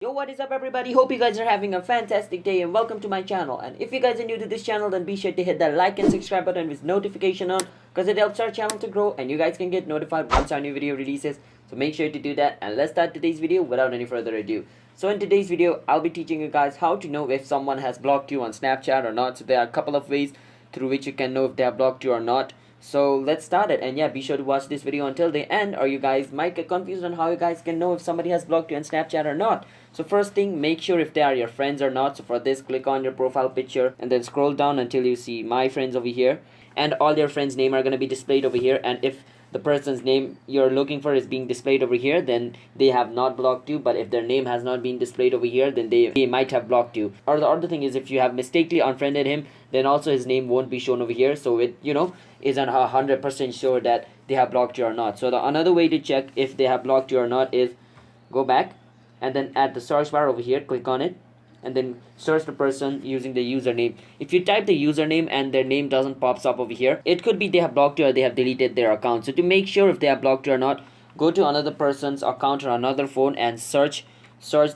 Yo, what is up everybody? Hope you guys are having a fantastic day and welcome to my channel. And if you guys are new to this channel, then be sure to hit that like and subscribe button with notification on, because it helps our channel to grow and you guys can get notified once our new video releases. So make sure to do that, and let's start today's video without any further ado. So in today's video, I'll be teaching you guys how to know if someone has blocked you on Snapchat or not. So there are a couple of ways through which you can know if they have blocked you or not. So let's start it, and yeah, be sure to watch this video until the end, or you guys might get confused on how you guys can know if somebody has blocked you on Snapchat or not. So first thing, make sure if they are your friends or not. So for this, click on your profile picture and then scroll down until you see my friends over here, and all your friends' name are going to be displayed over here. And if the person's name you're looking for is being displayed over here, then they have not blocked you. But if their name has not been displayed over here, then they might have blocked you. Or the other thing is, if you have mistakenly unfriended him, then also his name won't be shown over here, so it isn't 100% sure that they have blocked you or not. So the another way to check if they have blocked you or not is go back, and then at the search bar over here, click on it, and then search the person using the username. If you type the username and their name doesn't pops up over here, it could be they have blocked you or they have deleted their account. So to make sure if they have blocked you or not, go to another person's account or another phone and search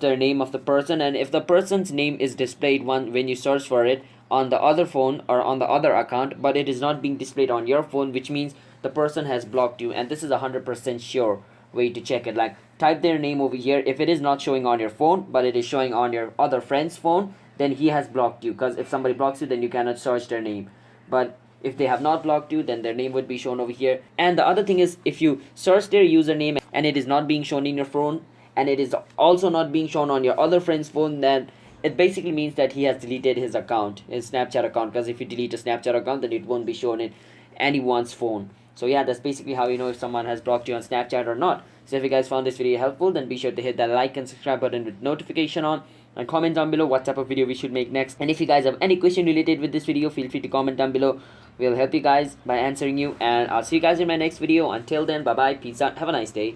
their name of the person. And if the person's name is displayed when you search for it on the other phone or on the other account, but it is not being displayed on your phone, which means the person has blocked you. And this is 100% sure way to check it. Like, type their name over here. If it is not showing on your phone but it is showing on your other friend's phone, then he has blocked you, because if somebody blocks you, then you cannot search their name. But if they have not blocked you, then their name would be shown over here. And the other thing is, if you search their username and it is not being shown in your phone, and it is also not being shown on your other friend's phone, then it basically means that he has deleted his account, his Snapchat account. Because if you delete a Snapchat account, then it won't be shown in anyone's phone. So yeah, that's basically how you know if someone has blocked you on Snapchat or not. So if you guys found this video helpful, then be sure to hit that like and subscribe button with notification on, and comment down below what type of video we should make next. And if you guys have any question related with this video, feel free to comment down below. We'll help you guys by answering you, and I'll see you guys in my next video. Until then, bye bye, peace out, have a nice day.